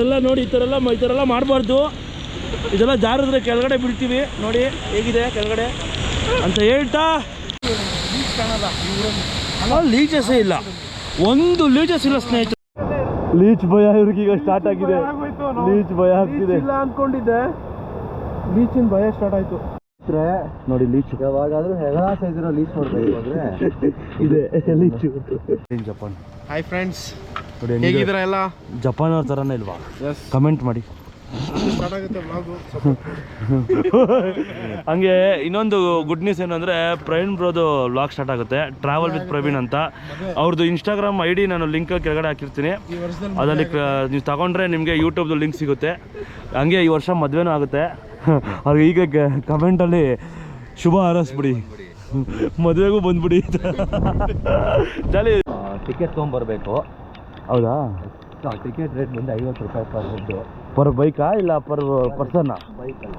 ಎಲ್ಲ ನೋಡಿ ಈ ಥರ ಎಲ್ಲ ಮಾಡಬಾರ್ದು. ಇದೆಲ್ಲ ಜಾರಿದ್ರೆ ಕೆಳಗಡೆ ಬೀಳ್ತೀವಿ. ನೋಡಿ ಹೇಗಿದೆ ಕೆಳಗಡೆ ಅಂತ ಹೇಳ್ತಾ ಲೀಚ್ ಕಾಣಲ್ಲ. ಲೀಚಸ್ಸೇ ಇಲ್ಲ, ಒಂದು ಲೀಚಸ್ ಇಲ್ಲ ಸ್ನೇಹಿತರೆ. ಲೀಚ್ ಭಯ ಇವ್ರಿಗೀಗ ಸ್ಟಾರ್ಟ್ ಆಗಿದೆ. ಲೀಚ್ ಭಯ ಆಗ್ತಿದೆ. ಇಲ್ಲ ಅಂದ್ಕೊಂಡಿದ್ದೆ, ಲೀಚಿನ ಭಯ ಸ್ಟಾರ್ಟ್ ಆಯಿತು. ನೋಡಿ ಲೀಚ್ ಯಾವಾಗಾದ್ರೂ ಹೆಗಲ ಸೈಜ್ ಇರೋ ಲೀಚ್ ನೋಡ್ಬೇಕು ಅಂದ್ರೆ ಇದೆ ಲೀಚ್. ಜಪಾನ್. ಹಾಯ್ ಫ್ರೆಂಡ್ಸ್, ಹೇಗಿದ್ದೀರಾ ಎಲ್ಲ? ಜಪಾನ್ ಅವ್ರ ಥರನೇ ಇಲ್ವಾ? ಕಮೆಂಟ್ ಮಾಡಿ. ಹಂಗೆ ಇನ್ನೊಂದು ಗುಡ್ ನ್ಯೂಸ್ ಏನಂದರೆ ಪ್ರವೀಣ್ ಬ್ರೋದು ವ್ಲಾಗ್ ಸ್ಟಾರ್ಟ್ ಆಗುತ್ತೆ, ಟ್ರಾವೆಲ್ ವಿತ್ ಪ್ರವೀಣ್ ಅಂತ. ಅವ್ರದ್ದು ಇನ್ಸ್ಟಾಗ್ರಾಮ್ ID ನಾನು ಲಿಂಕ್ ಕೆಳಗಡೆ ಹಾಕಿರ್ತೀನಿ. ಅದರಲ್ಲಿ ನೀವು ತಗೊಂಡ್ರೆ ನಿಮಗೆ ಯೂಟ್ಯೂಬ್ದು ಲಿಂಕ್ ಸಿಗುತ್ತೆ. ಹಂಗೆ ಈ ವರ್ಷ ಮದುವೆನೂ ಆಗುತ್ತೆ. ಅವ್ರಿಗೆ ಈಗ ಕಮೆಂಟಲ್ಲಿ ಶುಭ ಹಾರೈಸ್ಬಿಡಿ, ಮದುವೆಗೂ ಬಂದ್ಬಿಡಿ. ಜಾಲಿ. ಟಿಕೆಟ್ ತೊಗೊಂಬರ್ಬೇಕು. ಹೌದಾ? ಟಿಕೆಟ್ ರೇಟ್ ಬಂದು 50 ರೂಪಾಯಿ ಪರ್ ಹೆಡ್. ಪರ್ ಬೈಕಾ ಇಲ್ಲ ಪರ್ ಪರ್ಸನ್ನ? ಬೈಕಲ್ಲ.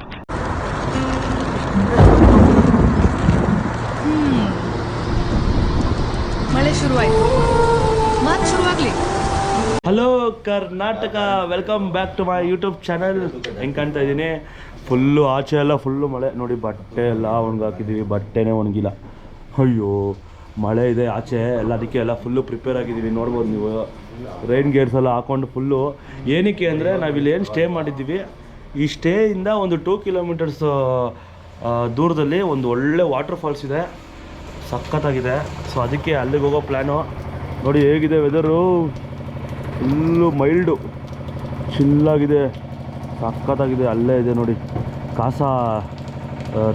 ಮಳೆ ಶುರುವಾಯಿತು, ಮಾತು ಶುರುವಾಗಲಿ. Hello Karnataka, welcome back to my YouTube channel. ಹೆಂಗೆ ಕಾಣ್ತಾ ಇದ್ದೀನಿ? ಫುಲ್ಲು ಆಚೆ ಎಲ್ಲ ಫುಲ್ಲು ಮಳೆ. ನೋಡಿ ಬಟ್ಟೆ ಎಲ್ಲ ಒಣಗಾಕಿದ್ದೀವಿ, ಬಟ್ಟೆನೇ ಒಣಗಿಲ್ಲ. ಅಯ್ಯೋ ಮಳೆ ಇದೆ ಆಚೆ ಎಲ್ಲ, ಅದಕ್ಕೆ ಎಲ್ಲ ಫುಲ್ಲು ಪ್ರಿಪೇರ್ ಆಗಿದ್ದೀವಿ. ನೋಡ್ಬೋದು ನೀವು, ರೈನ್ ಗೇರ್ಸ್ ಎಲ್ಲ ಹಾಕ್ಕೊಂಡು ಫುಲ್ಲು. ಏನಕ್ಕೆ ಅಂದರೆ ನಾವಿಲ್ಲಿ ಏನು ಸ್ಟೇ ಮಾಡಿದ್ದೀವಿ, ಈ ಸ್ಟೇಯಿಂದ ಒಂದು 2 ಕಿಲೋಮೀಟರ್ಸ್ ದೂರದಲ್ಲಿ ಒಂದು ಒಳ್ಳೆ ವಾಟರ್ ಫಾಲ್ಸ್ ಇದೆ, ಸಖತ್ತಾಗಿದೆ. ಸೊ ಅದಕ್ಕೆ ಅಲ್ಲಿಗೆ ಹೋಗೋ ಪ್ಲ್ಯಾನು. ನೋಡಿ ಹೇಗಿದೆ ವೆದರು, ಫುಲ್ಲು ಮೈಲ್ಡು ಚಿಲ್ಲಾಗಿದೆ, ಸಖತ್ತಾಗಿದೆ. ಅಲ್ಲೇ ಇದೆ ನೋಡಿ ಕಾಸಾ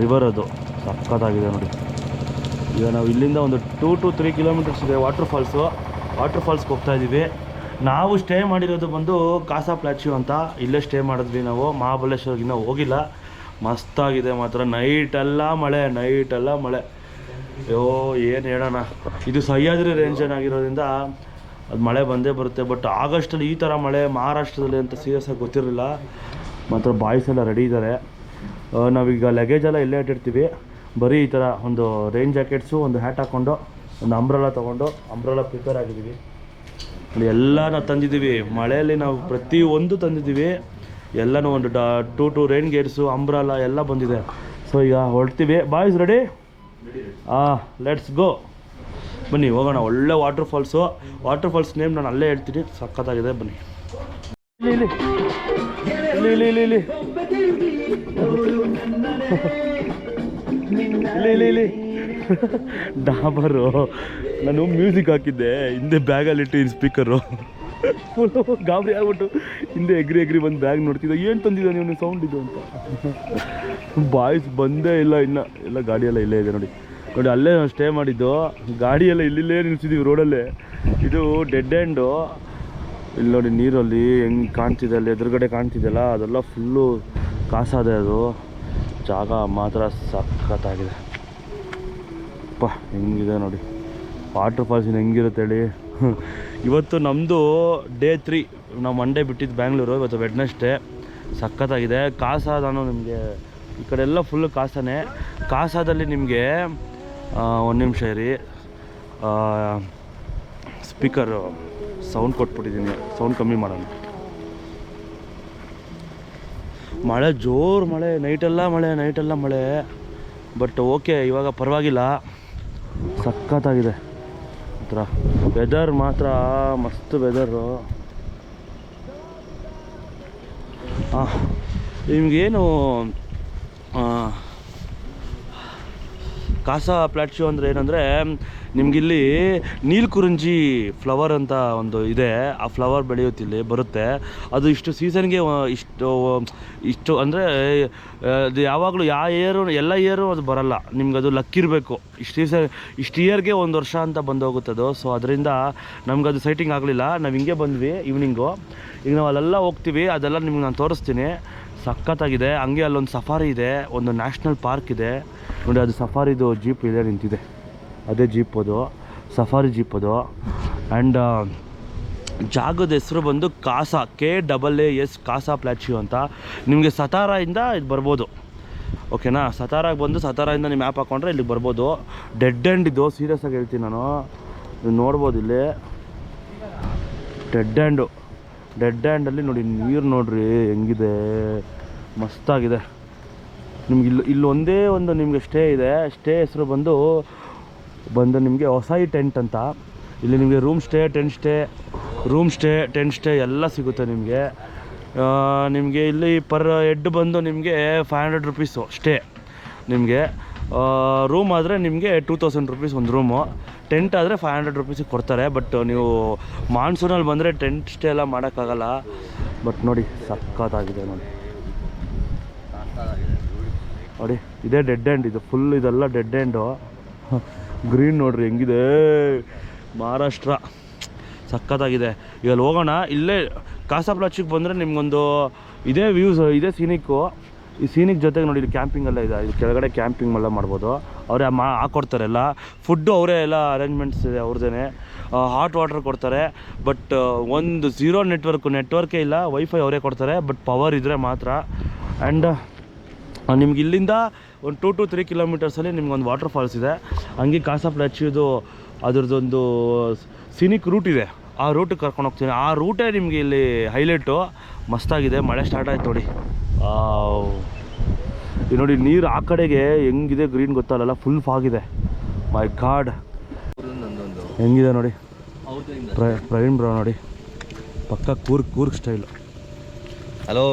ರಿವರ್, ಅದು ಸಖತ್ತಾಗಿದೆ ನೋಡಿ. ಈಗ ನಾವು ಇಲ್ಲಿಂದ ಒಂದು 2 to 3 ಕಿಲೋಮೀಟರ್ಸ್ ಇದೆ ವಾಟರ್ ಫಾಲ್ಸು. ವಾಟರ್ ಫಾಲ್ಸ್ಗೆ ಹೋಗ್ತಾಯಿದ್ದೀವಿ. ನಾವು ಸ್ಟೇ ಮಾಡಿರೋದು ಬಂದು ಕಾಸಾ ಪ್ಲಾಚ್ಯೂ ಅಂತ. ಇಲ್ಲೇ ಸ್ಟೇ ಮಾಡಿದ್ವಿ ನಾವು, ಮಹಾಬಲೇಶ್ವರ್ಗಿನ್ನ ಹೋಗಿಲ್ಲ. ಮಸ್ತಾಗಿದೆ ಮಾತ್ರ. ನೈಟೆಲ್ಲ ಮಳೆ. ಅಯ್ಯೋ ಏನು ಹೇಳೋಣ, ಇದು ಸಹ್ಯಾದ್ರಿ ರೇಂಜ್ ಏನಾಗಿರೋದ್ರಿಂದ ಅದು ಮಳೆ ಬಂದೇ ಬರುತ್ತೆ. ಬಟ್ ಆಗಸ್ಟಲ್ಲಿ ಈ ಥರ ಮಳೆ ಮಹಾರಾಷ್ಟ್ರದಲ್ಲಿ ಅಂತ ಸೀರಿಯಸ್ಸಾಗಿ ಗೊತ್ತಿರಲಿಲ್ಲ. ಮಾತ್ರ ಬಾಯ್ಸ್ ಎಲ್ಲ ರೆಡಿ ಇದ್ದಾರೆ. ನಾವೀಗ ಲಗೇಜೆಲ್ಲ ಇಲ್ಲೇ ಇಟ್ಟಿರ್ತೀವಿ. ಬರೀ ಈ ಥರ ಒಂದು ರೈನ್ ಜಾಕೆಟ್ಸು, ಒಂದು ಹ್ಯಾಟ್ ಹಾಕ್ಕೊಂಡು, ಒಂದು ಅಂಬ್ರೆಲಾ ತೊಗೊಂಡು, ಅಂಬ್ರೆಲಾ ಪ್ರಿಪೇರ್ ಆಗಿದ್ದೀವಿ. ಅಲ್ಲಿ ಎಲ್ಲ ನಾವು ತಂದಿದ್ದೀವಿ. ಮಳೆಯಲ್ಲಿ ನಾವು ಪ್ರತಿಯೊಂದು ತಂದಿದ್ದೀವಿ. ಎಲ್ಲನೂ ಒಂದು 2 ರೈನ್ ಗೇರ್ಸು, ಅಂಬ್ರೆಲಾ ಎಲ್ಲ ಬಂದಿದೆ. ಸೊ ಈಗ ಹೊರಡ್ತೀವಿ. Boys ready? Let's go. ಬನ್ನಿ ಹೋಗೋಣ. ಒಳ್ಳೆ waterfalls. Waterfalls name ನಾನು ಅಲ್ಲೇ ಹೇಳ್ತೀನಿ, ಸಖತ್ತಾಗಿದೆ. ಬನ್ನಿ. ಇಲ್ಲಿ ಡಾಬರು. ನಾನು ಮ್ಯೂಸಿಕ್ ಹಾಕಿದ್ದೆ, ಹಿಂದೆ ಬ್ಯಾಗಲ್ಲಿಟ್ಟು ಇನ್ನು ಸ್ಪೀಕರು. ಗಾಬರಿ ಆಗ್ಬಿಟ್ಟು ಹಿಂದೆ ಎಗ್ರಿ ಬಂದು ಬ್ಯಾಗ್ ನೋಡ್ತಿದ್ದೆ. ಏನು ತಂದಿದ್ದ ನೀವು ಸೌಂಡ್ ಇದು ಅಂತ. ಬಾಯ್ಸ್ ಬಂದೇ ಇಲ್ಲ ಇನ್ನು. ಎಲ್ಲ ಗಾಡಿಯೆಲ್ಲ ಇಲ್ಲೇ ಇದೆ ನೋಡಿ. ಅಲ್ಲೇ ನಾವು ಸ್ಟೇ ಮಾಡಿದ್ದು. ಗಾಡಿಯೆಲ್ಲ ಇಲ್ಲೇ ನಿಲ್ಸಿದ್ದೀವಿ ರೋಡಲ್ಲೇ. ಇದು ಡೆಡ್ ಎಂಡು. ಇಲ್ಲಿ ನೋಡಿ ನೀರಲ್ಲಿ ಹೆಂಗೆ ಕಾಣ್ತಿದೆ, ಅಲ್ಲಿ ಎದುರುಗಡೆ ಕಾಣ್ತಿದೆಯಲ್ಲ, ಅದೆಲ್ಲ ಫುಲ್ಲು ಕಾಸಾದೆ. ಅದು ಜಾಗ ಮಾತ್ರ ಸಖತ್ತಾಗಿದೆ. ಹೆಂಗಿದೆ ನೋಡಿ ವಾಟರ್ ಫಾಲ್ಸಿನ ಹೆಂಗಿರುತ್ತೆ ಹೇಳಿ. ಇವತ್ತು ನಮ್ಮದು ಡೇ 3. ನಾವು ಮಂಡೇ ಬಿಟ್ಟಿದ್ದು ಬ್ಯಾಂಗ್ಳೂರು, ಇವತ್ತು ವೆಡ್ನೆಸ್ಡೇ. ಸಖತ್ತಾಗಿದೆ. ಕಾಸಾ ನಾನು ನಿಮಗೆ ಈ ಕಡೆ ಎಲ್ಲ ಫುಲ್ಲು ಕಾಸಾನೇ. ಕಾಸಾದಲ್ಲಿ ನಿಮಗೆ ಒಂದು ನಿಮಿಷ ಇರಿ, ಸ್ಪೀಕರು ಸೌಂಡ್ ಕೊಟ್ಬಿಟ್ಟಿದ್ದೀನಿ, ಸೌಂಡ್ ಕಮ್ಮಿ ಮಾಡೋಣ. ಮಳೆ ಜೋರು ಮಳೆ, ನೈಟೆಲ್ಲ ಮಳೆ. ಬಟ್ ಓಕೆ, ಇವಾಗ ಪರವಾಗಿಲ್ಲ, ಸಖತ್ತಾಗಿದೆ. ಹತ್ರ ವೆದರ್ ಮಾತ್ರ ಮಸ್ತ್ ವೆದರು. ನಿಮಗೇನು ಕಾಸಾ ಪ್ಲಾಟ್ಯೂ ಅಂದರೆ ಏನಂದರೆ, ನಿಮಗಿಲ್ಲಿ ನೀಲ್ಕುರಿಂಜಿ ಫ್ಲವರ್ ಅಂತ ಒಂದು ಇದೆ. ಆ ಫ್ಲವರ್ ಬೆಳೆಯುತ್ತಿಲ್ಲಿ ಬರುತ್ತೆ. ಅದು ಇಷ್ಟು ಸೀಸನ್ಗೆ ಇಷ್ಟು ಅಂದರೆ ಅದು ಯಾವಾಗಲೂ ಎಲ್ಲ ಇಯರು ಅದು ಬರಲ್ಲ. ನಿಮ್ಗೆ ಅದು ಲಕ್ಕಿರಬೇಕು. ಇಷ್ಟು ಇಯರ್ಗೆ 1 ವರ್ಷ ಅಂತ ಬಂದೋಗುತ್ತದು. ಸೊ ಅದರಿಂದ ನಮ್ಗದು ಸೈಟಿಂಗ್ ಆಗಲಿಲ್ಲ. ನಾವು ಹಿಂಗೆ ಬಂದ್ವಿ ಈವ್ನಿಂಗು. ಈಗ ನಾವು ಅಲ್ಲೆಲ್ಲ ಹೋಗ್ತೀವಿ, ಅದೆಲ್ಲ ನಿಮ್ಗೆ ನಾನು ತೋರಿಸ್ತೀನಿ. ಸಖತ್ತಾಗಿದೆ. ಹಂಗೆ ಅಲ್ಲೊಂದು ಸಫಾರಿ ಇದೆ, ಒಂದು ನ್ಯಾಷನಲ್ ಪಾರ್ಕ್ ಇದೆ ನೋಡಿ. ಅದು ಸಫಾರಿದು ಜೀಪ್ ಇದೆ ನಿಂತಿದೆ, ಅದೇ ಜೀಪ್ ಅದು, ಸಫಾರಿ ಜೀಪ್ ಅದು. ಆ್ಯಂಡ್ ಜಾಗದ ಹೆಸರು ಬಂದು ಕಾಸಾ, KAAS ಕಾಸಾ ಪ್ಲಾಚ್ಯೂ ಅಂತ. ನಿಮಗೆ ಸತಾರಾಯಿಂದ ಇದು ಬರ್ಬೋದು, ಓಕೆನಾ? ಸತಾರಾಗೆ ಬಂದು ಸತಾರಾಯಿಂದ ನಿಮ್ಮ ಆ್ಯಪ್ ಹಾಕ್ಕೊಂಡ್ರೆ ಇಲ್ಲಿಗೆ ಬರ್ಬೋದು. ಡೆಡ್ ಎಂಡ್ ಇದು, ಸೀರಿಯಸ್ಸಾಗಿ ಹೇಳ್ತೀನಿ ನಾನು. ನೀವು ನೋಡ್ಬೋದು ಇಲ್ಲಿ ಡೆಡ್ ಎಂಡು. ಡೆಡ್ ಹ್ಯಾಂಡಲ್ಲಿ ನೋಡಿ ನೀರು ನೋಡ್ರಿ ಹೆಂಗಿದೆ, ಮಸ್ತಾಗಿದೆ. ನಿಮ್ಗೆ ಇಲ್ಲಿ ಒಂದೇ ಒಂದು ನಿಮಗೆ ಸ್ಟೇ ಇದೆ. ಸ್ಟೇ ಹೆಸರು ಬಂದು ನಿಮಗೆ ಹೊಸಾಯಿ ಟೆಂಟ್ ಅಂತ. ಇಲ್ಲಿ ನಿಮಗೆ ರೂಮ್ ಸ್ಟೇ, ಟೆಂಟ್ ಸ್ಟೇ ಎಲ್ಲ ಸಿಗುತ್ತೆ ನಿಮಗೆ. ನಿಮಗೆ ಇಲ್ಲಿ ಪರ್ ಹೆಡ್ ಬಂದು ನಿಮಗೆ 500 ರುಪೀಸು ಸ್ಟೇ. ನಿಮಗೆ ರೂಮ್ ಆದರೆ ನಿಮಗೆ 2000 ರುಪೀಸ್ ಒಂದು ರೂಮು. ಟೆಂಟ್ ಆದರೆ 500 ರುಪೀಸಿಗೆ ಕೊಡ್ತಾರೆ. ಬಟ್ ನೀವು ಮಾನ್ಸೂನಲ್ಲಿ ಬಂದರೆ ಟೆಂಟ್ ಸ್ಟೇ ಎಲ್ಲ ಮಾಡೋಕ್ಕಾಗಲ್ಲ. ಬಟ್ ನೋಡಿ ಸಖತ್ತಾಗಿದೆ ನೋಡಿ. ನೋಡಿ ಇದೇ ಡೆಡ್ ಹ್ಯಾಂಡ್, ಇದು ಫುಲ್ ಇದೆಲ್ಲ ಡೆಡ್ ಹ್ಯಾಂಡು. ಗ್ರೀನ್ ನೋಡ್ರಿ ಹೆಂಗಿದೆ, ಮಹಾರಾಷ್ಟ್ರ ಸಖತ್ತಾಗಿದೆ. ಈಗ ಹೋಗೋಣ. ಇಲ್ಲೇ ಕಾಸಾಪ್ಲಾಚಿಗೆ ಬಂದರೆ ನಿಮ್ಗೊಂದು ಇದೇ ವ್ಯೂಸ್, ಇದೇ ಸೀನಿಕ್ಕು. ಈ ಸೀನಿಕ್ ಜೊತೆಗೆ ನೋಡಿ ಇಲ್ಲಿ ಕ್ಯಾಂಪಿಂಗ್ ಎಲ್ಲ ಇದೆ. ಇಲ್ಲಿ ಕೆಳಗಡೆ ಕ್ಯಾಂಪಿಂಗ್ ಎಲ್ಲ ಮಾಡ್ಬೋದು. ಅವರೇ ಹಾಕ್ಕೊಡ್ತಾರೆ ಎಲ್ಲ ಫುಡ್ಡು, ಅವರೇ ಎಲ್ಲ ಅರೇಂಜ್ಮೆಂಟ್ಸ್ ಇದೆ ಅವ್ರದ್ದೇ. ಹಾಟ್ ವಾಟರ್ ಕೊಡ್ತಾರೆ. ಬಟ್ ಒಂದು ಝೀರೋ ನೆಟ್ವರ್ಕೇ ಇಲ್ಲ. ವೈಫೈ ಅವರೇ ಕೊಡ್ತಾರೆ. ಬಟ್ ಪವರ್ ಇದ್ದರೆ ಮಾತ್ರ. ಆ್ಯಂಡ್ ನಿಮ್ಗೆ ಇಲ್ಲಿಂದ ಒಂದು 2 to 3 ಕಿಲೋಮೀಟರ್ಸಲ್ಲಿ ನಿಮ್ಗೊಂದು ವಾಟರ್ ಫಾಲ್ಸ್ ಇದೆ. ಹಂಗೆ ಕಾಸಾಪ್ಲಾಚಿದು ಅದ್ರದ್ದೊಂದು ಸೀನಿಕ್ ರೂಟ್ ಇದೆ. ಆ ರೂಟಿಗೆ ಕರ್ಕೊಂಡು ಹೋಗ್ತೀನಿ. ಆ ರೂಟೇ ನಿಮಗೆ ಇಲ್ಲಿ ಹೈಲೈಟು. ಮಸ್ತಾಗಿದೆ. ಮಳೆ ಸ್ಟಾರ್ಟ್ ಆಯ್ತು ನೋಡಿ. ಇದು ನೋಡಿ ನೀರು ಆ ಕಡೆಗೆ ಹೆಂಗಿದೆ ಗ್ರೀನ್ ಗೊತ್ತಲ್ಲ, ಫುಲ್ ಫಾಗಿದೆ. ಮೈ ಗಾಡ್ ಹೆಂಗಿದೆ ನೋಡಿ. ಪ್ರವೀಣ್ ಬ್ರೋ ನೋಡಿ ಪಕ್ಕ Coorg style. Hello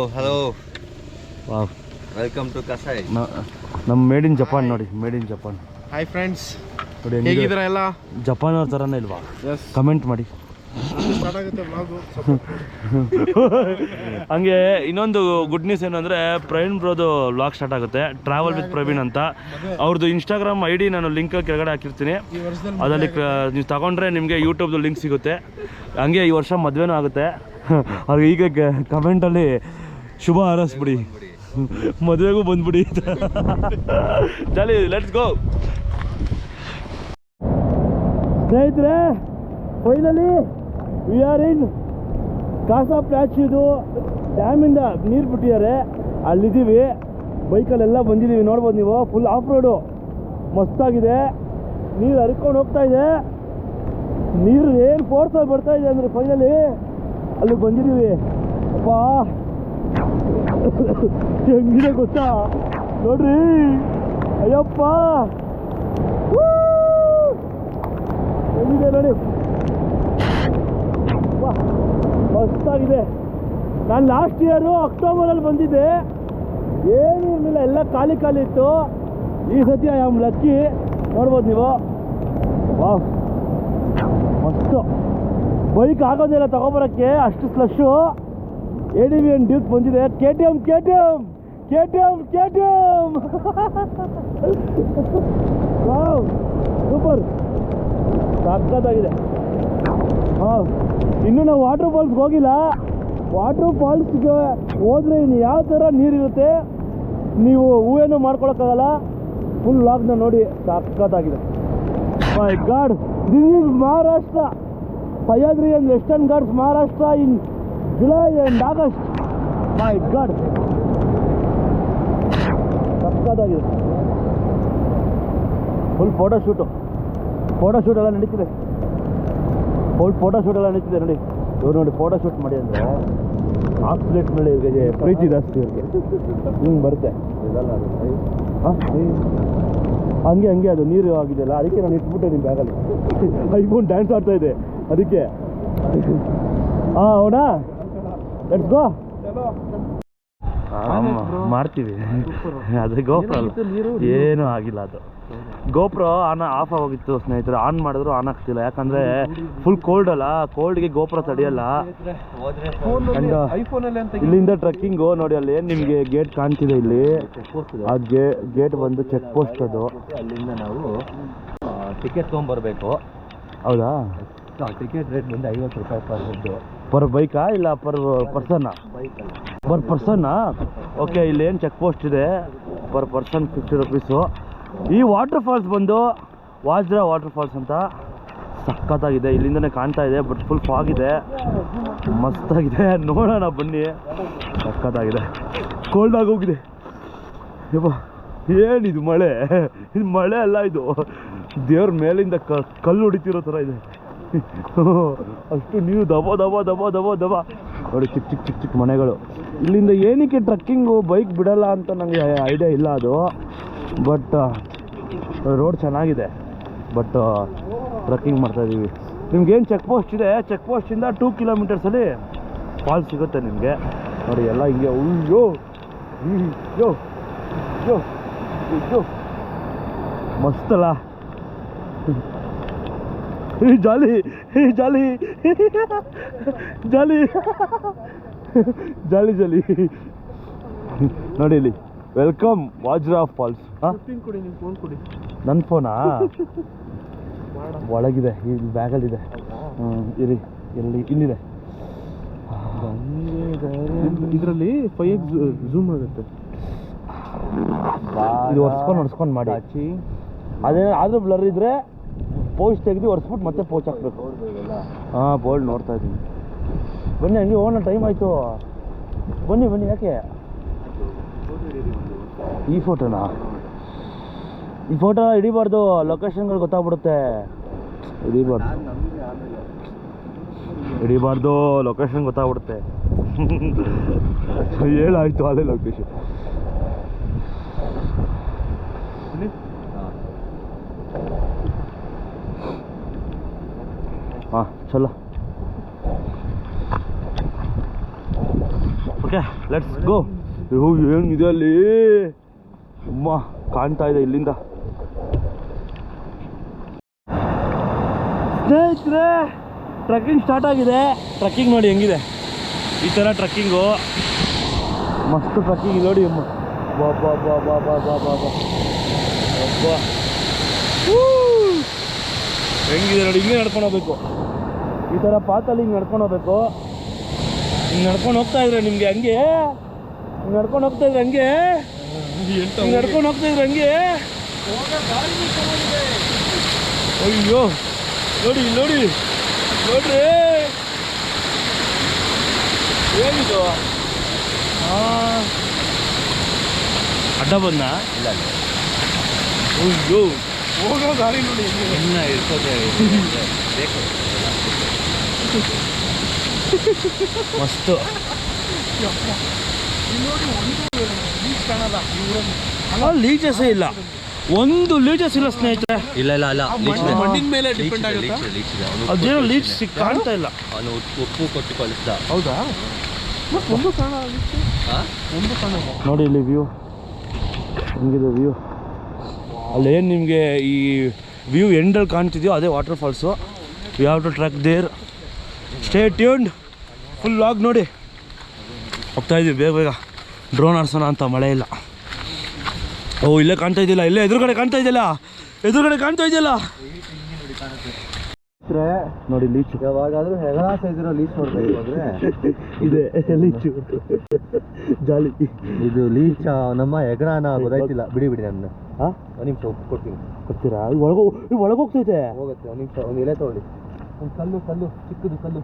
wow, welcome to ಕಸಾಯ್. ನಮ್ಮ ಮೇಡ್ ಇನ್ ಜಪಾನ್ ನೋಡಿ, made in Japan. Hi friends, ನೋಡಿ ಹೇಗಿದ್ದೀರಾ ಎಲ್ಲ? ಜಪಾನ್ ಅವ್ರ ಥರನೇ ಇಲ್ವಾ? ಕಮೆಂಟ್ ಮಾಡಿ. ಸ್ಟಾರ್ಟ್ ಆಗುತ್ತೆ ವ್ಲಾಗು. ಹಂಗೆ ಇನ್ನೊಂದು ಗುಡ್ ನ್ಯೂಸ್ ಏನಂದರೆ, ಪ್ರವೀಣ್ ಬ್ರೋದು ವ್ಲಾಗ್ ಸ್ಟಾರ್ಟ್ ಆಗುತ್ತೆ. ಟ್ರಾವೆಲ್ ವಿತ್ ಪ್ರವೀಣ್ ಅಂತ. ಅವ್ರದ್ದು ಇನ್ಸ್ಟಾಗ್ರಾಮ್ ID ನಾನು ಲಿಂಕ್ ಕೆಳಗಡೆ ಹಾಕಿರ್ತೀನಿ. ಅದರಲ್ಲಿ ನೀವು ತಗೊಂಡ್ರೆ ನಿಮಗೆ ಯೂಟ್ಯೂಬ್ದು ಲಿಂಕ್ ಸಿಗುತ್ತೆ. ಹಂಗೆ ಈ ವರ್ಷ ಮದುವೆನೂ ಆಗುತ್ತೆ. ಅವ್ರಿಗೆ ಈಗ ಕಮೆಂಟಲ್ಲಿ ಶುಭ ಹಾರೈಸ್ಬಿಡಿ, ಮದುವೆಗೂ ಬಂದ್ಬಿಡಿ. ಚಲಿ ಲೆಟ್ಸ್ ಗೋ. ಸ್ನೇಹಿತರೆ, ಫೈನಲಿ ವಿ ಆರ್ ಇನ್ ಕಾಸಾಪ್ಲಾಚಿದು ಡ್ಯಾಮಿಂದ ನೀರು ಬಿಟ್ಟಿದ್ದಾರೆ. ಅಲ್ಲಿದ್ದೀವಿ, ಬೈಕಲ್ಲೆಲ್ಲ ಬಂದಿದ್ದೀವಿ. ನೋಡ್ಬೋದು ನೀವು, ಫುಲ್ ಆಫ್ ರೋಡು ಮಸ್ತಾಗಿದೆ. ನೀರು ಹರ್ಕೊಂಡು ಹೋಗ್ತಾ ಇದೆ. ನೀರು ಏನು ಫೋರ್ಸಲ್ಲಿ ಬರ್ತಾ ಇದೆ ಅಂದರೆ ಫೈನಲಿ ಅಲ್ಲಿಗೆ ಬಂದಿದ್ದೀವಿ. ಅಪ್ಪ ಹೆಂಗಿದೆ ಗೊತ್ತಾ ನೋಡ್ರಿ. ಅಯ್ಯಪ್ಪ ಹೆಂಗಿದೆ ನೋಡಿ, ಮಸ್ತಾಗಿದೆ. ನಾನು ಲಾಸ್ಟ್ ಇಯರು ಅಕ್ಟೋಬರಲ್ಲಿ ಬಂದಿದ್ದೆ, ಏನೂ ಇರಲಿಲ್ಲ, ಎಲ್ಲ ಖಾಲಿ ಇತ್ತು. ಈ ಸತಿ ಐ ಆಮ್ ಲಕ್ಕಿ. ನೋಡ್ಬೋದು ನೀವು. ವಾಹ್ ಮಸ್ತು. ಬೈಕ್ ಆಗೋದಿಲ್ಲ ತಗೊಬರೋಕ್ಕೆ, ಅಷ್ಟು ಸ್ಲಶ್ಶು. ADV and ಡ್ಯೂಕ್ ಬಂದಿದೆ. KTM ವಾವ್ ಸೂಪರ್, ಸಕ್ಕತ್ತಾಗಿದೆ. ಹಾಂ, ಇನ್ನೂ ನಾವು ವಾಟರ್ ಫಾಲ್ಸ್ಗೆ ಹೋಗಿಲ್ಲ. ವಾಟರ್ ಫಾಲ್ಸ್ಗೆ ಹೋದರೆ ಇನ್ನು ಯಾವ ಥರ ನೀರಿರುತ್ತೆ ನೀವು ಊಹೆನೂ ಮಾಡ್ಕೊಳಕ್ಕಾಗಲ್ಲ. ಫುಲ್ ಲಾಗ್ನ ನೋಡಿ, ಸಕ್ಕತ್ತಾಗಿದೆ. My god, this is Maharashtra. Sahyadri and Western Ghats Maharashtra in July and August. My god, ಸಕ್ಕತ್ತಾಗಿದೆ. ಫುಲ್ ಫೋಟೋಶೂಟ್ ಎಲ್ಲ ನಡೀತಿದೆ. ಫೋಟೋಶೂಟ್ ಎಲ್ಲ ನಡೀತಿದೆ ನೋಡಿ. ಇವ್ರು ನೋಡಿ ಫೋಟೋಶೂಟ್ ಮಾಡಿ ಅಂದರೆ ಆಕ್ಸಿಲೇಟ್ ಮೇಲೆ ಇವ್ರಿಗೆ ಪ್ರೀತಿ ಜಾಸ್ತಿ. ಇವ್ರಿಗೆ ಹಿಂಗೆ ಬರುತ್ತೆ ಇದೆಲ್ಲ. ಹಾಂ, ಹಂಗೆ ಅದು ನೀರು ಆಗಿದೆಯಲ್ಲ, ಅದಕ್ಕೆ ನಾನು ಇಟ್ಬಿಟ್ಟೆ ನಿಮ್ಮ ಬ್ಯಾಗಲ್ಲಿ. ಐಫೋನ್ ಡ್ಯಾನ್ಸ್ ಆಡ್ತಾ ಇದೆ ಅದಕ್ಕೆ. ಹಾಂ ಹೌದಾ, ಲೆಟ್ಸ್ ಗೋ. ಮಾಡ್ತೀವಿ. ಅದು ಗೋಪ್ರೋ ಏನೂ ಆಗಿಲ್ಲ. ಅದು ಗೋಪ್ರೋ ಆಫ್ ಆಗೋಗಿತ್ತು ಸ್ನೇಹಿತರೆ. ಆನ್ ಮಾಡಿದ್ರು ಆನ್ ಆಗ್ತಿಲ್ಲ, ಯಾಕಂದರೆ ಫುಲ್ ಕೋಲ್ಡ್ ಅಲ್ಲ. ಕೋಲ್ಡ್ಗೆ ಗೋಪ್ರೋ ತಡೆಯಲ್ಲ. ಇಲ್ಲಿಂದ ಟ್ರೆಕ್ಕಿಂಗು ನೋಡಿ, ಅಲ್ಲಿ ನಿಮಗೆ ಗೇಟ್ ಕಾಣ್ತಿದೆ ಇಲ್ಲಿ. ಆ ಗೇಟ್ ಬಂದು ಚೆಕ್ ಪೋಸ್ಟ್. ಅದು ಅಲ್ಲಿಂದ ನಾವು ಟಿಕೆಟ್ ತೊಗೊಂಬರ್ಬೇಕು. ಹೌದಾ? ಟಿಕೆಟ್ ರೇಟ್ ಬಂದು 50 ರೂಪಾಯಿ ಪರ್ ಹೆಡ್. ಪರ್ ಬೈಕಾ ಇಲ್ಲ ಪರ್ ಪರ್ಸನ್ನಾ? ಪರ್ ಪರ್ಸನ್ನಾ? ಓಕೆ, ಇಲ್ಲೇನು ಚೆಕ್ ಪೋಸ್ಟ್ ಇದೆ. Per person 50 rupees. ಈ ವಾಟರ್ ಫಾಲ್ಸ್ ಬಂದು ವಾಜ್ರಾ ವಾಟರ್ ಫಾಲ್ಸ್ ಅಂತ. ಸಖತ್ತಾಗಿದೆ, ಇಲ್ಲಿಂದನೇ ಕಾಣ್ತಾ ಇದೆ. ಬಟ್ ಫುಲ್ ಫಾಗಿದೆ, ಮಸ್ತಾಗಿದೆ. ನೋಡೋಣ ಬನ್ನಿ. ಸಖತ್ತಾಗಿದೆ. ಕೋಲ್ಡ್ ಆಗೋಗಿದೆ. ಯಪ್ಪ, ಏನಿದು ಮಳೆ? ಇದು ಮಳೆ ಅಲ್ಲ, ಇದು ದೇವ್ರ ಮೇಲಿಂದ ಕಲ್ಲು ಹೊಡಿತಿರೋ ಥರ ಇದೆ. ಅಷ್ಟು ನೀವು ದಬ ದಬ ದಬ ದಬ ದಬ ನೋಡಿ ಚಿಕ್ಕ ಚಿಕ್ಕ ಚಿಕ್ಕ ಚಿಕ್ಕ ಮನೆಗಳು. ಇಲ್ಲಿಂದ ಏನಕ್ಕೆ ಟ್ರಕ್ಕಿಂಗು ಬೈಕ್ ಬಿಡಲ್ಲ ಅಂತ ನನಗೆ ಐಡಿಯಾ ಇಲ್ಲ ಅದು. ಬಟ್ ರೋಡ್ ಚೆನ್ನಾಗಿದೆ. ಬಟ್ ಟ್ರಕ್ಕಿಂಗ್ ಮಾಡ್ತಾಯಿದ್ದೀವಿ. ನಿಮ್ಗೇನು ಚೆಕ್ ಪೋಸ್ಟ್ ಇದೆ, ಚೆಕ್ ಪೋಸ್ಟಿಂದ 2 ಕಿಲೋಮೀಟರ್ಸಲ್ಲಿ ಫಾಲ್ಸ್ ಸಿಗುತ್ತೆ ನಿಮಗೆ. ನೋಡಿ ಎಲ್ಲ ಹಿಂಗೆ ಅಯ್ಯೋ ಅಯ್ಯೋ ಅಯ್ಯೋ ಅಯ್ಯೋ ಮಸ್ತಲ್ಲ. ಜಾಲಿ ಜಾಲಿ ಜಾಲಿ ಜಾಲಿ ಜಾಲಿ ನೋಡಿ ಇಲ್ಲಿ ವೆಲ್ಕಮ್ ವಾಜ್ರಾ ಫಾಲ್ಸ್. ಕೊಡಿ ನಿಮ್ಮ ಫೋನ್ ಕೊಡಿ. ನನ್ನ ಫೋನಾ ಒಳಗಿದೆ, ಇಲ್ಲಿ ಬ್ಯಾಗಲ್ಲಿದೆ. ಇರಿ ಎಲ್ಲಿ ಇಲ್ಲಿದೆ. ಇದರಲ್ಲಿ 5x ಝೂಮ್ ಆಗುತ್ತೆ. ಇದು ಒರ್ಸ್ಕೊಂಡು ಮಾಡಿ. ಅದೇ ಆದರೂ ಬ್ಲರ್ ಇದ್ರೆ ಪೋಸ್ಟ್ ತೆಗೆದು ಒರೆಸ್ಬಿಟ್ಟು ಮತ್ತೆ ಪೋಚ್ ಹಾಕ್ಬೇಕು. ಹಾಂ ಬೋಲ್ಡ್ ನೋಡ್ತಾ ಇದ್ದೀನಿ. ಬನ್ನಿ ಹಂಗೆ ಹೋಗೋಣ, ಟೈಮ್ ಆಯಿತು. ಬನ್ನಿ ಬನ್ನಿ. ಯಾಕೆ ಈ ಫೋಟೋನಾ? ಈ ಫೋಟೋ ಹಿಡಿಬಾರ್ದು, ಲೊಕೇಶನ್ಗಳು ಗೊತ್ತಾಗ್ಬಿಡುತ್ತೆ. ಹಿಡಿಬಾರ್ದು ಲೊಕೇಶನ್ ಗೊತ್ತಾಗ್ಬಿಡುತ್ತೆ. ಹೇಳಾಯ್ತು ಅದೇ ಲೊಕೇಶನ್. ಹಾಂ ಚಲೋ. Okay let's go. ಏನಿದೆ ಅಲ್ಲಿ ಅಮ್ಮ ಕಾಣ್ತಾ ಇದೆ ಇಲ್ಲಿಂದ. ಸ್ನೇಹಿತರೆ ಟ್ರಕ್ಕಿಂಗ್ ಸ್ಟಾರ್ಟ್ ಆಗಿದೆ. ಟ್ರಕ್ಕಿಂಗ್ ನೋಡಿ ಹೆಂಗಿದೆ, ಈ ಥರ ಟ್ರಕ್ಕಿಂಗು ಮಸ್ತ್ ಟ್ರಕ್ಕಿಂಗ್ ನೋಡಿ. ಅಮ್ಮ ಬಾ ಬಾ ಬಾ ಬಾ ಬಾ ಬಾ ಬಾ ಬಾ ಬಾ ಹೆಂಗಿದೆ ನೋಡಿ. ಹಿಂಗೆ ನಡ್ಕೊಂಡು ಹೋಗ್ಬೇಕು, ಈ ಥರ ಪಾತಲ್ಲಿ ಹಿಂಗೆ ನಡ್ಕೊಂಡು ಹೋಗ್ಬೇಕು. ಹಿಂಗೆ ನಡ್ಕೊಂಡು ಹೋಗ್ತಾ ಇದ್ರೆ ನಿಮಗೆ ಹಂಗೆ, ಹಿಂಗೆ ನಡ್ಕೊಂಡು ಹೋಗ್ತಾ ಇದ್ರೆ ಹಂಗೆ, ಹಿಂಗೆ ನಡ್ಕೊಂಡು ಹೋಗ್ತಾ ಇದ್ರೆ ಹಂಗೆ. ಅಯ್ಯೋ ನೋಡಿ ನೋಡಿ ನೋಡ್ರಿ ಏನಿದು. ಅಡ್ಡ ಬಂದ ಇಲ್ಲ ಅಯ್ಯೋ ಹೋಗೋ ಗಾಡಿ ನೋಡಿ. ಇನ್ನ ಇರ್ಕೋದೆ ಬೇಕು. ಮಸ್ತು. ಲೀಚಸ್ಸೇ ಇಲ್ಲ, ಒಂದು ಲೀಚಸ್ ಇಲ್ಲ ಸ್ನೇಹಿತರೆ. ಇಲ್ಲ ಇಲ್ಲ ಅಲ್ಲ, ಮಣ್ಣಿನ ಮೇಲೆ ಡಿಪೆಂಡ್ ಆಗುತ್ತೆ. ಅದೇನೋ ಲೀಚ್ ಕಾಣ್ತಾ ಇಲ್ಲ. ಅವನು ಉಪ್ಪು ಕೊಟ್ಟು ಕಳಿಸ್ದ. ಹೌದಾ? ಒಂದು ಕಾಣ ನೋಡಿ ಇಲ್ಲಿ ವ್ಯೂ ಹೆಂಗಿದೆ. ವ್ಯೂ ಅಲ್ಲೇನು ನಿಮಗೆ ಈ ವ್ಯೂ ಎಂಡಲ್ಲಿ ಕಾಣ್ತಿದೆಯೋ ಅದೇ water falls. You have to trek there. Stay tuned. Full vlog ನೋಡಿ. ಹೋಗ್ತಾ ಇದ್ದೀವಿ ಬೇಗ ಬೇಗ. ಡ್ರೋನ್ ಆಡ್ಸೋಣ ಅಂತ ಮಳೆ ಇಲ್ಲ. ಓ ಇಲ್ಲೇ ಕಾಣ್ತಾ ಇದೆಯಲ್ಲ, ಇಲ್ಲೇ ಎದುರುಗಡೆ ಕಾಣ್ತಾ ಇದೆಯಲ್ಲ, ಎದುರುಗಡೆ ಕಾಣ್ತಾ ಇದೆಯಲ್ಲ ನೋಡಿ ಲೀಚ್. ಯಾವಾಗಾದ್ರೂ ಹೆಗಲ ಸೈಜ್ ಇರೋ ಲೀಚ್ ನೋಡ್ಬೇಕು ಅಂದ್ರೆ ಇದೆ ಲೀಚು. ಜಾಲಿ. ಇದು ಲೀಚ್ ನಮ್ಮ ಹೆಗರಾನ ಗೊತ್ತಾಯ್ತಿಲ್ಲ. ಬಿಡಿ ಬಿಡಿ ನನ್ನ. ಹಾಂ ಒಂದು ನಿಮಿಷ ಉಪ್ಪು ಕೊಡ್ತೀನಿ. ಕೊಡ್ತೀರಾ? ಒಳಗೋಗ್ತೈತೆ. ಹೋಗುತ್ತೆ. ಒಂದು ನಿಮಿಷ. ಒಂದು ಎಲೆ ತೊಗೊಳ್ಳಿ. ಒಂದು ಕಲ್ಲು ಚಿಕ್ಕದು ಕಲ್ಲು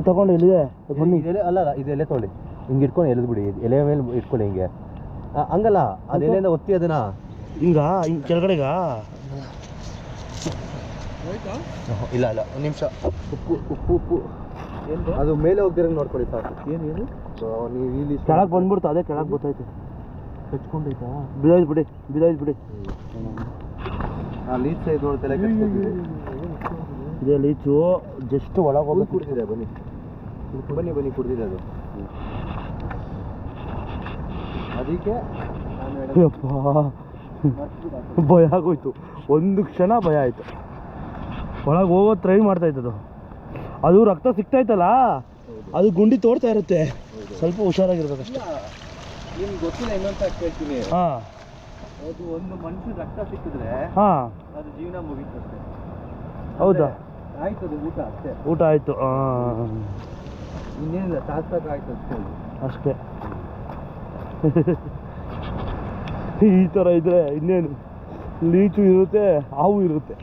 ತಗೊಂಡು ಎಲ್ಲಿದೆ ಬನ್ನಿ. ಎಲೆ ಅಲ್ಲ ಇದು ಎಲೆ ತೊಗೊಳ್ಳಿ. ಹಿಂಗೆ ಇಟ್ಕೊಂಡು ಎಳೆದು ಬಿಡಿ. ಎಲೆ ಮೇಲೆ ಇಟ್ಕೊಳ್ಳಿ ಹಿಂಗೆ. ಹಂಗಲ್ಲ, ಅದು ಎಲೆಯಿಂದ ಒತ್ತಿ ಅದನ್ನ ಹಿಂಗೆ ಕೆಳಗಡೆಗ. ಇಲ್ಲ ಇಲ್ಲ ಒಂದು ನಿಮಿಷ. ಉಪ್ಪು ಉಪ್ಪು ಉಪ್ಪು ಅದು ಮೇಲೆ ಹೋಗ್ದಿರಂಗೆ ನೋಡ್ಕೊಳ್ಳಿ ಸಾಕು. ಏನು ನೀವು ಇಲ್ಲಿ ಕೆಳಗೆ ಬಂದ್ಬಿಡ್ತು, ಅದೇ ಕೆಳಗೆ ಗೊತ್ತಾಯ್ತು. ಹಚ್ಕೊಂಡೈತಾ? ಬಿಡೋದು ಬಿಡಿ, ಬಿಡೋದು ಬಿಡಿ. ಲೀಚ್ ಸೈಜ್ ನೋಡ್ತಲ್ಲ. ಇದೇ ಲೀಚು. ಜಸ್ಟ್ ಒಳಗೆ ಹೋಗಿ ಕುಡ್ದಿದೆ. ಬನ್ನಿ ಬನ್ನಿ ಬನ್ನಿ, ಕುಡ್ದಿದೆ ಅದು. ಅದಕ್ಕೆ ಭಯ ಆಗೋಯ್ತು. ಒಂದು ಕ್ಷಣ ಭಯ ಆಯಿತು. ಒಳಗೆ ಹೋಗೋದು ಟ್ರೈ ಮಾಡ್ತಾಯಿತ್ತದು. ಅದು ರಕ್ತ ಸಿಗ್ತಾಯ್ತಲ್ಲ, ಅದು ಗುಂಡಿ ತೋಡ್ತಾ ಇರುತ್ತೆ. ಸ್ವಲ್ಪ ಹುಷಾರಾಗಿರ್ಬೇಕಷ್ಟೆ. ನಿಮ್ಗೆ ಗೊತ್ತಿಲ್ಲ ಇನ್ನೊಂತ ಕೇಳ್ತೀನಿ. ಹಾಂ ಅದು ಒಂದು ಮನುಷ್ಯ ರಕ್ತ ಸಿಕ್ಕಿದ್ರೆ ಹಾಂ ಅದು ಜೀವನ ಮುಗೀತು ಅಷ್ಟೇ. ಹೌದಾ? ಆಯ್ತು, ಅದು ಊಟ ಅಷ್ಟೇ. ಊಟ ಆಯಿತು. ಇನ್ನೇನಿಲ್ಲ, ಶಾಸ್ತ್ರಕ್ಕೆ ಆಯ್ತು ಅಷ್ಟೇ. ಈ ಥರ ಇದ್ರೆ ಇನ್ನೇನು, ಲೀಚು ಇರುತ್ತೆ, ಹಾವು ಇರುತ್ತೆ.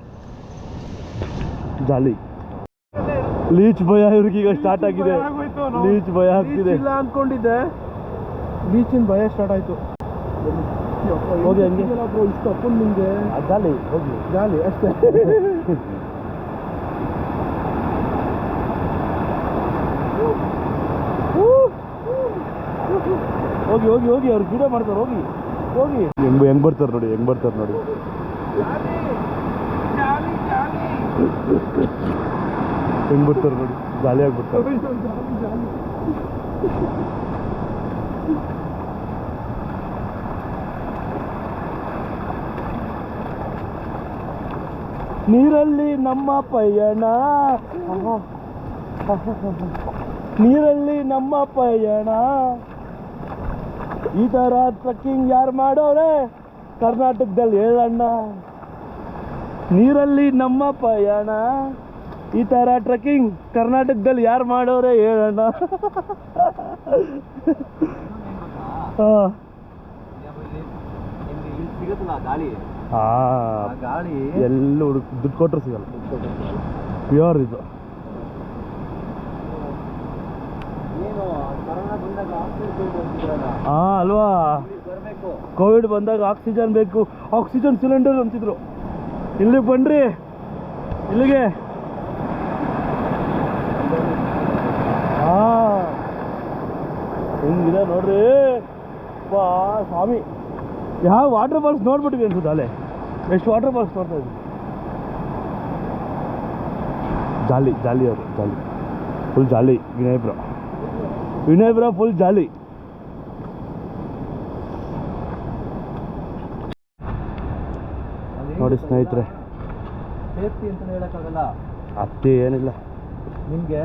ಜಾಲಿ. ಲೀಚ್ ಭಯ ಇವ್ರಿಗೀಗ ಸ್ಟಾರ್ಟ್ ಆಗಿದೆ. ಲೀಚ್ ಭಯ ಆಗ್ತಿದೆ. ಇಲ್ಲ ಅನ್ಕೊಂಡಿದ್ದೆ, ಲೀಚಿನ ಭಯ ಸ್ಟಾರ್ಟ್ ಆಯ್ತು. ಹೋಗಿ ಹಂಗೆ ಇಷ್ಟು ಅಪ್ಪನ್ ನಿಮ್ಗೆ ಜಾಲಿ ಹೋಗಿ. ಜಾಲಿ ಅಷ್ಟೇ. ಹೋಗಿ ಹೋಗಿ ಹೋಗಿ ಅವ್ರು ವಿಡಿಯೋ ಮಾಡ್ತಾರೆ ಹೋಗಿ ಹೋಗಿ ಹೆಂಗ್ ಬರ್ತಾರೆ ನೋಡಿ ಹೆಂಗ್ ಬರ್ತಾರೆ ನೋಡಿ ಹೆಂಗ್ ಬರ್ತಾರೆ ನೋಡಿ ಜಾಲಿಯಾಗಿ ಬರ್ತಾರೆ ನೀರಲ್ಲಿ ನಮ್ಮ ಪಯಣ ನೀರಲ್ಲಿ ನಮ್ಮ ಪಯಣ ಈ ಥರ ಟ್ರಕ್ಕಿಂಗ್ ಯಾರು ಮಾಡೋರೆ ಕರ್ನಾಟಕದಲ್ಲಿ ಹೇಳಣ್ಣ ನೀರಲ್ಲಿ ನಮ್ಮ ಪಯಣ ಈ ಥರ ಟ್ರಕ್ಕಿಂಗ್ ಕರ್ನಾಟಕದಲ್ಲಿ ಯಾರು ಮಾಡೋರೆ ಹೇಳಣ್ಣ ಹಾಂ ಸಿಗುತ್ತಲ್ಲ ಗಾಳಿ ಗಾಳಿ ಎಲ್ಲ ದುಡ್ಡು ಕೊಟ್ಟರು ಸಿಗಲ್ಲ ಪ್ಯೂರ್ ಇದು ಹಾಂ ಅಲ್ವಾ ಕೋವಿಡ್ ಬಂದಾಗ ಆಕ್ಸಿಜನ್ ಬೇಕು ಆಕ್ಸಿಜನ್ ಸಿಲಿಂಡರ್ ಅಂತಿದ್ರು ಇಲ್ಲಿ ಬನ್ರಿ ಇಲ್ಲಿಗೆ ಹಾಂ ಹೆಂಗಿದೆ ನೋಡ್ರಿ ಪಾ ಸ್ವಾಮಿ ಯಾವ ವಾಟರ್ ಫಾಲ್ಸ್ ನೋಡ್ಬಿಟ್ಟಿವಿ ಅನ್ಸುತ್ತೆ ಅಲ್ಲೇ ಎಷ್ಟು ವಾಟರ್ ಫಾಲ್ಸ್ ನೋಡ್ತಾ ಇದ್ವಿ ಜಾಲಿ ಜಾಲಿ ಅವರು jolly full jolly Vinay bro full jolly ನೋಡಿ ಸ್ನೇಹಿತರೆ ಸೇಫ್ಟಿ ಅಂತ ಹೇಳಕ್ಕಾಗಲ್ಲ ಅತ್ತೆ ಏನಿಲ್ಲ ನಿಮಗೆ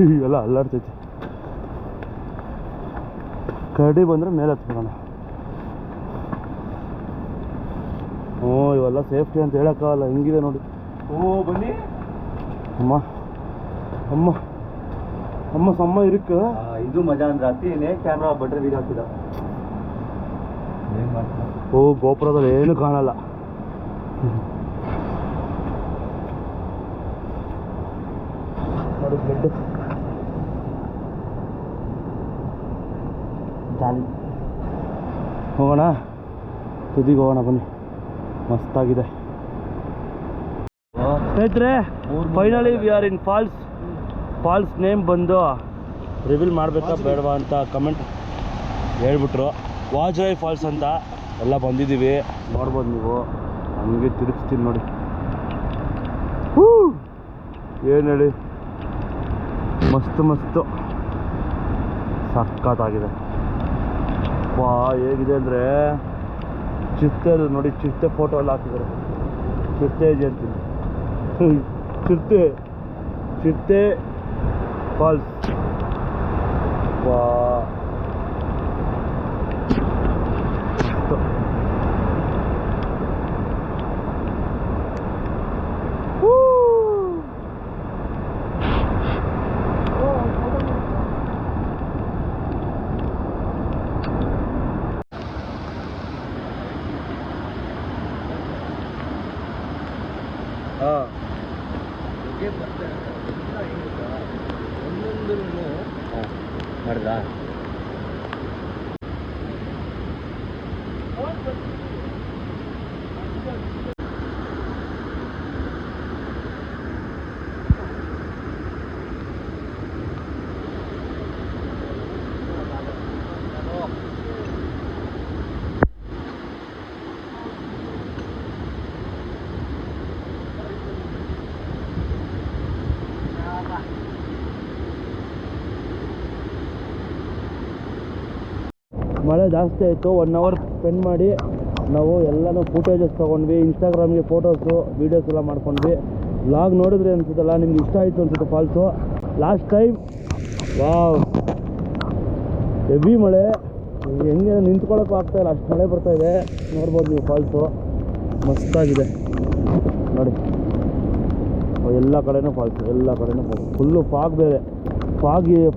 ಇವೆಲ್ಲ ಅಲ್ಲಾಡ್ತೈತಿ ಕರಡಿ ಬಂದರೆ ಮೇಲೆ ಹತ್ಬಿಡೋಣ ಹ್ಞೂ ಇವೆಲ್ಲ ಸೇಫ್ಟಿ ಅಂತ ಹೇಳೋಕ್ಕಾಗಲ್ಲ ಹೆಂಗಿದೆ ನೋಡಿ ಓ ಬನ್ನಿ ಅಮ್ಮ ಅಮ್ಮ ಅಮ್ಮ ಸಮ್ಮ ಇರುಕ್ಕ ಇದು ಮಜಾ ಅಂದ್ರೆ ಅತಿನೇ ಕ್ಯಾಮ್ರಾ ಬಟ್ರೆ ವೀಡಿಯೋ ಹಾಕಿದ ಏನು ಮಾಡ್ತಾರೆ ಓ ಗೋಪುರದಲ್ಲಿ ಏನು ಕಾಣಲ್ಲ ನೋಡಿ ಬ್ಲಡ್ ಜಾಲಿ ಹೋಗೋಣ ತುದಿಗೆ ಹೋಗೋಣ ಬನ್ನಿ ಮಸ್ತಾಗಿದೆ ಸ್ನೇಹಿತರೆ finally we are in falls name ಬಂದು ರಿವೀಲ್ ಮಾಡಬೇಕಾ ಬೇಡವಾ ಅಂತ ಕಮೆಂಟ್ ಹೇಳ್ಬಿಟ್ರು ವಾಜರಾಯಿ ಫಾಲ್ಸ್ ಅಂತ ಎಲ್ಲ ಬಂದಿದ್ದೀವಿ ನೋಡ್ಬೋದು ನೀವು ಹಂಗೆ ತಿರುಗಿಸ್ತೀನಿ ನೋಡಿ ಏನು ಹೇಳಿ ಮಸ್ತು ಸಖತ್ತಾಗಿದೆ ವಾ ಹೇಗಿದೆ ಅಂದರೆ ಚಿರತೆದು ನೋಡಿ ಚಿರತೆ ಫೋಟೋ ಎಲ್ಲ ಹಾಕಿದ್ದಾರೆ ಚಿರತೆ ಇದೆ ಅಂತೀನಿ ಚಿರತೆ ಫಾಲ್ಸ್ ವಾ ಹಾಂ ಮಾಡಿದ್ರಾ ಮಳೆ ಜಾಸ್ತಿ ಆಯಿತು 1 ಅವರ್ ಸ್ಪೆಂಡ್ ಮಾಡಿ ನಾವು ಎಲ್ಲನೂ ಫುಟೇಜಸ್ ತೊಗೊಂಡ್ವಿ ಇನ್ಸ್ಟಾಗ್ರಾಮ್ಗೆ ಫೋಟೋಸು ವೀಡಿಯೋಸ್ ಎಲ್ಲ ಮಾಡ್ಕೊಂಡ್ವಿ ವ್ಲಾಗ್ ನೋಡಿದ್ರೆ ಅನ್ಸುತ್ತಲ್ಲ ನಿಮ್ಗೆ ಇಷ್ಟ ಆಯಿತು ಅನ್ಸುತ್ತೆ falls last time wow heavy ಮಳೆ ಹೆಂಗೆ ನಿಂತ್ಕೊಳ್ಳೋಕ್ಕೂ ಆಗ್ತಾಯಿಲ್ಲ ಅಷ್ಟು ಮಳೆ ಬರ್ತಾಯಿದೆ ನೋಡ್ಬೋದು ನೀವು ಫಾಲ್ಸು ಮಸ್ತಾಗಿದೆ ನೋಡಿ ಎಲ್ಲ ಕಡೆನೂ ಫಾಲ್ಸು ಫುಲ್ಲು ಫಾಗ್ ಬೇರೆ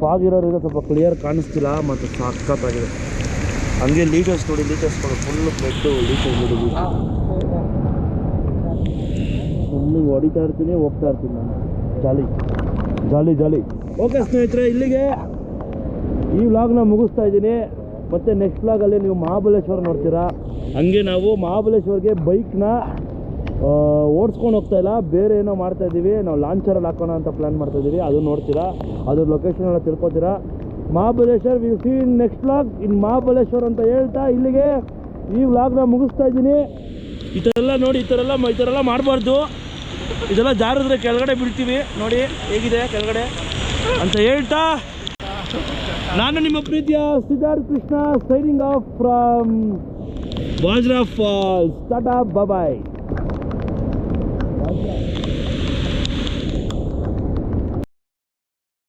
ಫಾಗ್ ಇರೋದ್ರಿಂದ ಸ್ವಲ್ಪ ಕ್ಲಿಯರ್ ಕಾಣಿಸ್ತಿಲ್ಲ ಮತ್ತು ಸಖತ್ತಾಗಿದೆ ಹಂಗೆ ಲೀಟರ್ಸ್ ನೋಡಿ ಫುಲ್ಲು ಬೆಡ್ಡು ಲೀಟರ್ಸ್ ನೋಡಿ ಫುಲ್ಲು ಹೊಡಿತಾ ಇರ್ತೀನಿ ಹೋಗ್ತಾ ಇರ್ತೀನಿ ನಾನು ಜಾಲಿ ಓಕೆ ಸ್ನೇಹಿತರೆ ಇಲ್ಲಿಗೆ ಈ ವ್ಲಾಗ್ನ ಮುಗಿಸ್ತಾ ಇದ್ದೀನಿ ಮತ್ತು ನೆಕ್ಸ್ಟ್ ವ್ಲಾಗಲ್ಲಿ ನೀವು ಮಹಾಬಲೇಶ್ವರ ನೋಡ್ತೀರಾ ಹಂಗೆ ನಾವು ಮಹಾಬಲೇಶ್ವರ್ಗೆ ಬೈಕ್ನ ಓಡಿಸ್ಕೊಂಡು ಹೋಗ್ತಾ ಇಲ್ಲ ಬೇರೆ ಏನೋ ಮಾಡ್ತಾಯಿದ್ದೀವಿ ನಾವು ಲಾಂಚರಲ್ಲಿ ಹಾಕೋಣ ಅಂತ ಪ್ಲ್ಯಾನ್ ಮಾಡ್ತಾಯಿದ್ದೀವಿ ಅದು ನೋಡ್ತೀರಾ ಅದ್ರ ಲೊಕೇಶನ್ ಎಲ್ಲ ತಿಳ್ಕೊತೀರಾ Mahabaleshwar will see in next vlog in Mahabaleshwar ಅಂತ ಹೇಳ್ತಾ ಇಲ್ಲಿಗೆ ಈ ವ್ಲಾಗ್ನ ಮುಗಿಸ್ತಾ ಇದ್ದೀನಿ. ಈ ಥರ ಎಲ್ಲ ನೋಡಿ, ಈ ಥರ ಎಲ್ಲ ಮಾಡಬಾರ್ದು. ಇದೆಲ್ಲ ಜಾರಿದ್ರೆ ಕೆಳಗಡೆ ಬೀಳ್ತೀವಿ. ನೋಡಿ ಹೇಗಿದೆ ಕೆಳಗಡೆ ಅಂತ ಹೇಳ್ತಾ ನಾನು ನಿಮ್ಮ ಪ್ರೀತಿಯ Siddharth Krishna signing off from Vajra Falls. Tata bye.